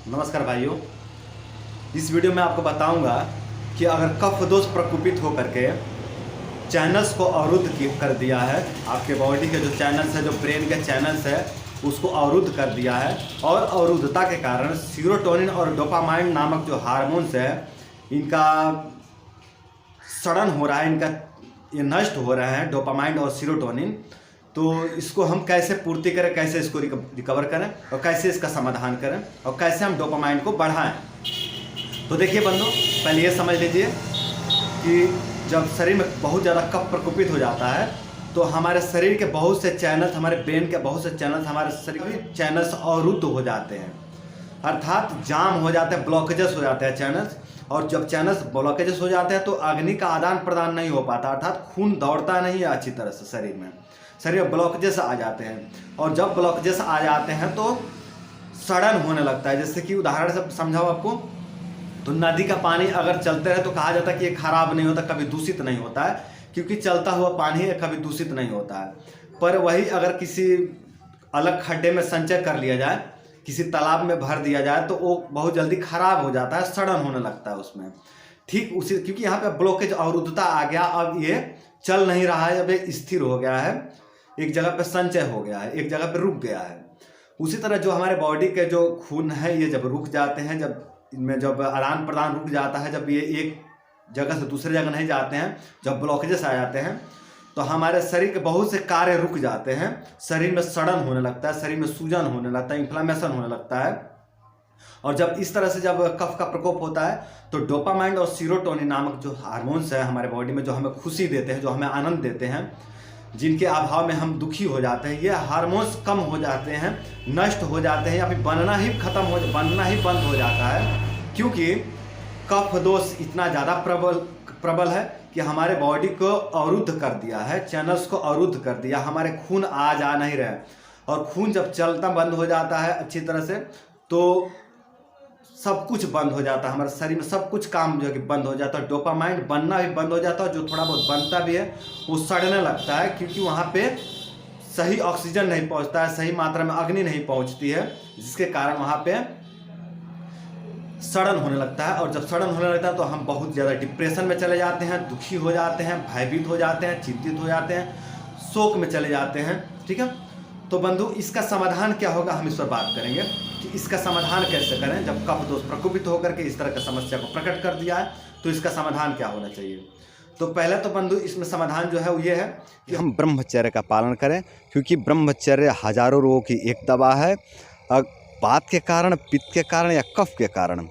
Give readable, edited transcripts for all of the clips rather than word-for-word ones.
नमस्कार भाइयों। इस वीडियो में आपको बताऊंगा कि अगर कफ दोष प्रकोपित होकर के चैनल्स को अवरुद्ध कर दिया है, आपके बॉडी के जो चैनल्स है, जो ब्रेन के चैनल्स है, उसको अवरुद्ध कर दिया है और अवरुद्धता के कारण सीरोटोनिन और डोपामाइन नामक जो हार्मोन्स है, इनका सड़न हो रहा है, ये नष्ट हो रहे हैं, डोपामाइन और सीरोटोनिन। तो इसको हम कैसे पूर्ति करें, कैसे इसको रिकवर करें और कैसे इसका समाधान करें और कैसे हम डोपामाइन को बढ़ाएं। तो देखिए बंधु, पहले ये समझ लीजिए कि जब शरीर में बहुत ज़्यादा कफ प्रकोपित हो जाता है तो हमारे शरीर के बहुत से चैनल्स, हमारे ब्रेन के बहुत से चैनल्स, हमारे शरीर के चैनल्स अवरुद्ध हो जाते हैं, अर्थात जाम हो जाते हैं, ब्लॉकेजेस हो जाते हैं चैनल्स। और जब चैनल्स ब्लॉकेजेस हो जाते हैं तो अग्नि का आदान प्रदान नहीं हो पाता, अर्थात खून दौड़ता नहीं है अच्छी तरह से शरीर में ब्लॉकेजेस आ जाते हैं। और जब ब्लॉकेजेस आ जाते हैं तो सड़न होने लगता है। जैसे कि उदाहरण से समझाओ आपको, तो नदी का पानी अगर चलते रहे तो कहा जाता है कि ये खराब नहीं होता, कभी दूषित नहीं होता है, क्योंकि चलता हुआ पानी है, कभी दूषित नहीं होता है। पर वही अगर किसी अलग खड्डे में संचय कर लिया जाए, किसी तालाब में भर दिया जाए, तो वो बहुत जल्दी खराब हो जाता है, सड़न होने लगता है उसमें। ठीक उसी, क्योंकि यहाँ पे ब्लॉकेज अवरुद्धता आ गया, अब ये चल नहीं रहा है, अब ये स्थिर हो गया है, एक जगह पे संचय हो गया है, एक जगह पे रुक गया है। उसी तरह जो हमारे बॉडी के जो खून है, ये जब रुक जाते हैं, जब इनमें जब आदान प्रदान रुक जाता है, जब ये एक जगह से दूसरे जगह नहीं जाते हैं, जब ब्लॉकेजेस आ जाते हैं, तो हमारे शरीर के बहुत से कार्य रुक जाते हैं, शरीर में सड़न होने लगता है, शरीर में सूजन होने लगता है, इन्फ्लामेशन होने लगता है। और जब इस तरह से जब कफ का प्रकोप होता है तो डोपामाइन और सीरोटोनिन नामक जो हार्मोन्स है हमारे बॉडी में, जो हमें खुशी देते हैं, जो हमें आनंद देते हैं, जिनके अभाव में हम दुखी हो जाते हैं, ये हार्मोन्स कम हो जाते हैं, नष्ट हो जाते हैं, या फिर बनना ही बंद हो जाता है। क्योंकि कफ दोष इतना ज़्यादा प्रबल है कि हमारे बॉडी को अवरुद्ध कर दिया है, चैनल्स को अवरुद्ध कर दिया, हमारे खून आ जा नहीं रहे। और खून जब चलता बंद हो जाता है अच्छी तरह से, तो सब कुछ बंद हो जाता है, हमारे शरीर में सब कुछ काम जो है कि बंद हो जाता है, डोपामाइन बनना भी बंद हो जाता है, जो थोड़ा बहुत बनता भी है वो सड़ने लगता है, क्योंकि वहाँ पे सही ऑक्सीजन नहीं पहुँचता है, सही मात्रा में अग्नि नहीं पहुँचती है, जिसके कारण वहाँ पे सड़न होने लगता है। और जब सड़न होने लगता है तो हम बहुत ज़्यादा डिप्रेशन में चले जाते हैं, दुखी हो जाते हैं, भयभीत हो जाते हैं, चिंतित हो जाते हैं, शोक में चले जाते हैं। ठीक है, तो बंधु, इसका समाधान क्या होगा, हम इस पर बात करेंगे कि इसका समाधान कैसे करें। जब कफ दोष प्रकोपित होकर के इस तरह की समस्या को प्रकट कर दिया है तो इसका समाधान क्या होना चाहिए। तो पहले तो बंधु, इसमें समाधान जो है वो ये है कि हम ब्रह्मचर्य का पालन करें, क्योंकि ब्रह्मचर्य हजारों रोगों की एक दवा है। बात के कारण, पित्त के कारण या कफ के कारण,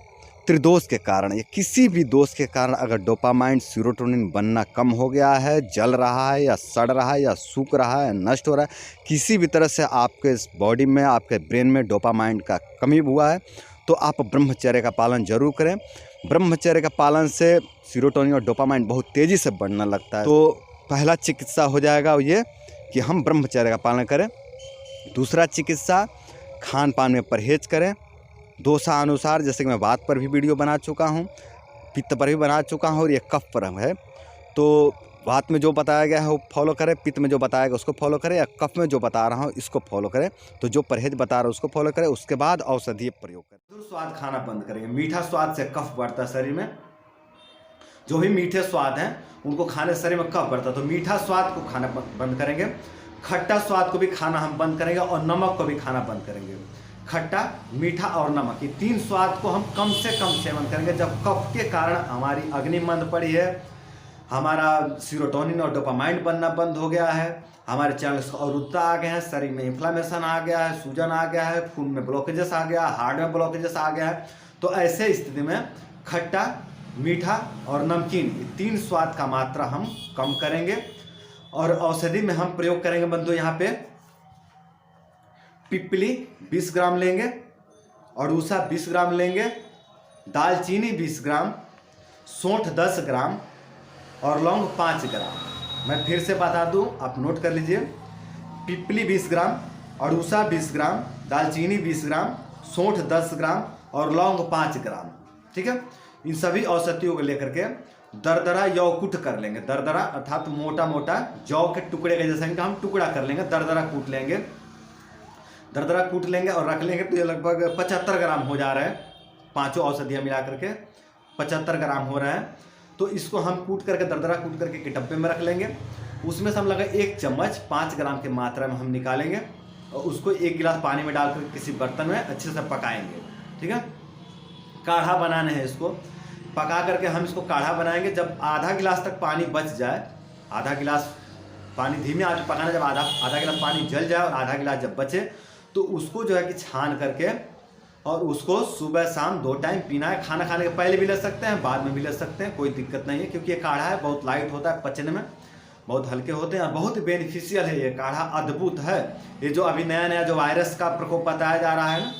त्रिदोष के कारण या किसी भी दोष के कारण अगर डोपामाइन सीरोटोनिन बनना कम हो गया है, जल रहा है या सड़ रहा है या सूख रहा है, नष्ट हो रहा है, किसी भी तरह से आपके इस बॉडी में, आपके ब्रेन में डोपामाइन का कमी हुआ है, तो आप ब्रह्मचर्य का पालन जरूर करें। ब्रह्मचर्य का पालन से सीरोटोनिन और डोपामाइन बहुत तेज़ी से बढ़ने लगता है। तो पहला चिकित्सा हो जाएगा ये कि हम ब्रह्मचर्य का पालन करें। दूसरा चिकित्सा, खान पान में परहेज करें दोषानुसार, जैसे कि मैं वात पर भी वीडियो बना चुका हूँ, पित्त पर भी बना चुका हूँ और ये कफ पर है। तो वात में जो बताया गया है वो फॉलो करें, पित्त में जो बताया गया उसको फॉलो करें, या कफ में जो बता रहा हूँ इसको फॉलो करें। तो जो परहेज बता रहा हूँ उसको फॉलो करें, उसके बाद औषधीय प्रयोग करें। मधुर स्वाद खाना बंद करेंगे। मीठा स्वाद से कफ बढ़ता है शरीर में, जो भी मीठे स्वाद हैं उनको खाने से शरीर में कफ बढ़ता है, तो मीठा स्वाद को खाना बंद करेंगे। खट्टा स्वाद को भी खाना हम बंद करेंगे और नमक को भी खाना बंद करेंगे। खट्टा, मीठा और नमक, ये तीन स्वाद को हम कम से कम सेवन करेंगे। जब कफ के कारण हमारी अग्नि मंद पड़ी है, हमारा सीरोटोनिन और डोपामाइन बनना बंद हो गया है, हमारे चैनल्स अवरुद्धता आ गए हैं, शरीर में इन्फ्लामेशन आ गया है, सूजन आ गया है, खून में ब्लॉकेजेस आ गया, हार्ट में ब्लॉकेजेस आ गया है, तो ऐसे स्थिति में खट्टा, मीठा और नमकीन, ये तीन स्वाद का मात्रा हम कम करेंगे। और औषधि में हम प्रयोग करेंगे बंधु, यहाँ पे पिपली 20 ग्राम लेंगे, अड़ूसा 20 ग्राम लेंगे, दालचीनी 20 ग्राम, सौंठ 10 ग्राम और लौंग 5 ग्राम। मैं फिर से बता दूं, आप नोट कर लीजिए। पिपली 20 ग्राम, अड़ूसा 20 ग्राम, दालचीनी 20 ग्राम, सौंठ 10 ग्राम और लौंग 5 ग्राम। ठीक है, इन सभी औषधियों को लेकर के दरदरा यौकुट कर लेंगे। दरदरा अर्थात मोटा मोटा जौ के टुकड़े के जैसे हम टुकड़ा कर लेंगे, दरदरा कूट लेंगे। दरदरा कूट लेंगे और रख लेंगे तो ये लगभग 75 ग्राम हो जा रहा है। 5 औषधियाँ मिला करके 75 ग्राम हो रहा है। तो इसको हम कूट करके दरदरा कूट करके के डब्बे में रख लेंगे। उसमें से हम लगा 1 चम्मच 5 ग्राम की मात्रा में हम निकालेंगे और उसको 1 गिलास पानी में डालकर किसी बर्तन में अच्छे से पकाएंगे। ठीक है, काढ़ा बनाना है इसको। पका करके हम इसको काढ़ा बनाएंगे। जब आधा गिलास तक पानी बच जाए, आधा गिलास पानी धीमे आंच पर पकाना, जब आधा गिलास पानी जल जाए और आधा गिलास जब बचे तो उसको जो है कि छान करके और उसको सुबह शाम 2 टाइम पीना है। खाना खाने के पहले भी ले सकते हैं, बाद में भी ले सकते हैं, कोई दिक्कत नहीं है, क्योंकि ये काढ़ा है बहुत लाइट होता है, पचने में बहुत हल्के होते हैं और बहुत बेनिफिशियल है ये काढ़ा, अद्भुत है। ये जो अभी नया नया जो वायरस का प्रकोप बताया जा रहा है ना,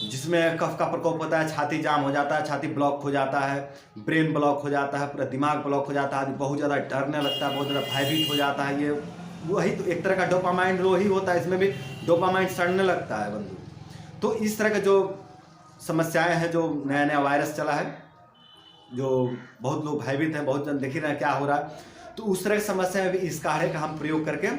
जिसमें कफ का प्रकोप होता है, छाती जाम हो जाता है, छाती ब्लॉक हो जाता है, ब्रेन ब्लॉक हो जाता है, पूरा दिमाग ब्लॉक हो जाता है, बहुत ज़्यादा डरने लगता है, बहुत ज़्यादा भयभीत हो जाता है। ये वही तो एक तरह का डोपामाइन लो ही होता है, इसमें भी डोपामाइन सड़ने लगता है बंधु। तो इस तरह के जो समस्याएं हैं, जो नया नया वायरस चला है, जो बहुत लोग भयभीत हैं, बहुत जन देख ही रहे हैं क्या हो रहा है, तो उस तरह की समस्या में भी इस काढ़े का हम प्रयोग करके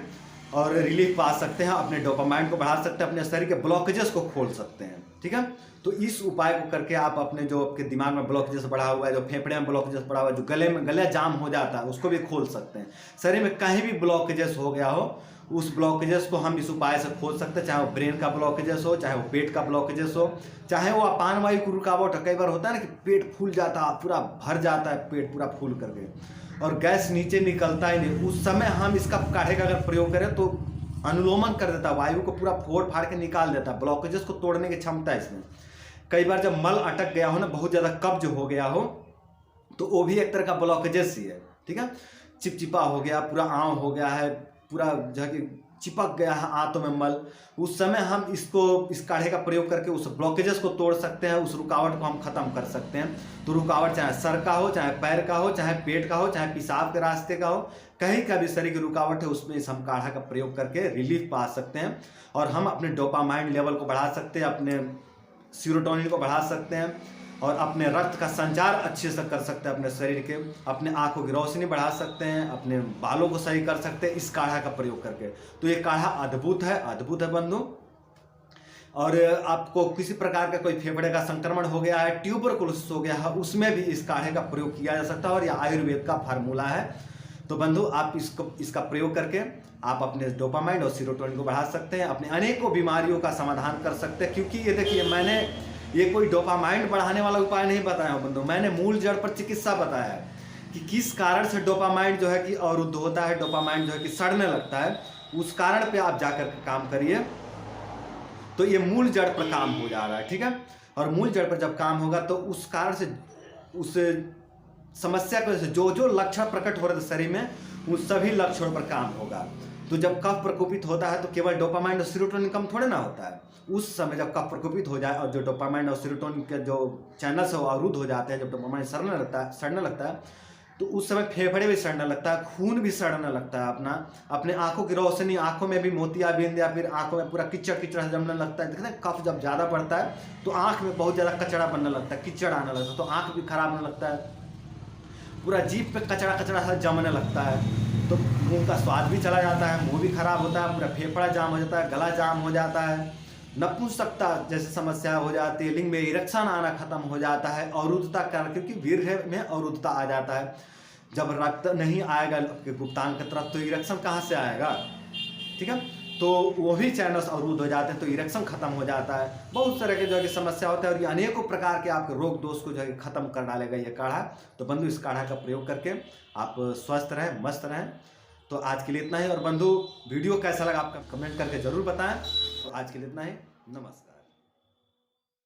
और रिलीफ पा सकते हैं, अपने डोपामाइन को बढ़ा सकते हैं, अपने शरीर के ब्लॉकेजेस को खोल सकते हैं। ठीक है, तो इस उपाय को करके आप अपने जो आपके दिमाग में ब्लॉकेजेस बढ़ा हुआ है, जो फेफड़े में ब्लॉकेजेस बढ़ा हुआ है, जो गले जाम हो जाता है, उसको भी खोल सकते हैं। शरीर में कहीं भी ब्लॉकेजेस हो गया हो, उस ब्लॉकेजेस को हम इस उपाय से खोल सकते हैं, चाहे वो ब्रेन का ब्लॉकेजेस हो, चाहे वो पेट का ब्लॉकेजेस हो, चाहे वो अपान वायु की रुकावट हो। कई बार होता है ना कि पेट फूल जाता है, पूरा भर जाता है पेट पूरा फूल करके और गैस नीचे निकलता ही नहीं, उस समय हम इसका काढ़े का अगर प्रयोग करें तो अनुलोमन कर देता है, वायु को पूरा फोड़ फाड़ के निकाल देता है, ब्लॉकेजेस को तोड़ने की क्षमता है इसमें। कई बार जब मल अटक गया हो ना, बहुत ज़्यादा कब्ज हो गया हो, तो वो भी एक तरह का ब्लॉकेजेस ही है। ठीक है, चिपचिपा हो गया, पूरा आंव हो गया है, पूरा जो है कि चिपक गया है आंतों में मल, उस समय हम इस काढ़े का प्रयोग करके उस ब्लॉकेजेस को तोड़ सकते हैं, उस रुकावट को हम खत्म कर सकते हैं। तो रुकावट चाहे सर का हो, चाहे पैर का हो, चाहे पेट का हो, चाहे पेशाब के रास्ते का हो, कहीं का भी शरीर की रुकावट है, उसमें इस हम काढ़ा का प्रयोग करके रिलीफ पा सकते हैं और हम अपने डोपामाइन लेवल को बढ़ा सकते हैं, अपने सीरोटोनिन को बढ़ा सकते हैं और अपने रक्त का संचार अच्छे से कर सकते हैं अपने शरीर के, अपने आंखों की रोशनी बढ़ा सकते हैं, अपने बालों को सही कर सकते हैं इस काढ़ा का प्रयोग करके। तो ये काढ़ा अद्भुत है, अद्भुत है बंधु। और आपको किसी प्रकार का कोई फेफड़े का संक्रमण हो गया है, ट्यूबरकुलोसिस हो गया है, उसमें भी इस काढ़े का प्रयोग किया जा सकता है और यह आयुर्वेद का फार्मूला है। तो बंधु आप इसका प्रयोग करके आप अपने डोपामाइन और सीरोटोनिन को बढ़ा सकते हैं, अपने अनेकों बीमारियों का समाधान कर सकते हैं। क्योंकि ये देखिए, मैंने ये कोई डोपामाइन बढ़ाने वाला उपाय नहीं बताया हूँ बंधु, मैंने मूल जड़ पर चिकित्सा बताया है कि किस कारण से डोपामाइन जो है कि अवरुद्ध होता है, डोपामाइन जो है कि सड़ने लगता है, उस कारण पे आप जाकर के काम करिए तो ये मूल जड़ पर काम हो जा रहा है। ठीक है, और मूल जड़ पर जब काम होगा तो उस कारण से उस समस्या की वजह से जो जो लक्षण प्रकट हो रहे थे शरीर में, उन सभी लक्षणों पर काम होगा। तो जब कफ प्रकोपित होता है तो केवल डोपामाइन और सीरोटोनिन कम थोड़े ना होता है, उस समय जब कफ प्रकोपित हो जाए और जो डोपामाइन और सीरोटोनिन के जो चैनल्स है वो अवरुद्ध हो जाते हैं, जब डोपामाइन सड़ने लगता है तो उस समय फेफड़े भी सड़ने लगता है, खून भी सड़ने लगता है, अपने आंखों की रोशनी, आंखों में भी मोतियाबिंद या फिर आंखों में पूरा कीचड़ कीचड़ जमने लगता है। देखते हैं कफ जब ज़्यादा बढ़ता है तो आंख में बहुत ज़्यादा कचड़ा बनने लगता है, कीचड़ आने लगता है, तो आंख भी खराब होने लगता है, पूरा जीभ पे कचड़ा कचड़ा सा जमने लगता है, तो मुंह का स्वाद भी चला जाता है, मुंह भी खराब होता है, पूरा फेफड़ा जाम हो जाता है, गला जाम हो जाता है, नपुंसकता जैसी समस्या हो जाती है, लिंग में इरेक्शन आना खत्म हो जाता है, अवरुद्धता कारण, क्योंकि वीर्य में अवरुद्धता आ जाता है। जब रक्त नहीं आएगा गुप्तांग की तरफ तो इरेक्शन कहाँ से आएगा? ठीक है, तो वो भी चैनल्स अवरुद्ध हो जाते हैं तो इरेक्शन खत्म हो जाता है। बहुत तरह के जो है कि समस्या होता है और ये अनेकों प्रकार के आपके रोग दोष को जो है खत्म कर डालेगा ये काढ़ा। तो बंधु इस काढ़ा का प्रयोग करके आप स्वस्थ रहें, मस्त रहें। तो आज के लिए इतना ही। और बंधु वीडियो कैसा लगा आपका कमेंट करके जरूर बताएं। तो आज के लिए इतना ही, नमस्कार।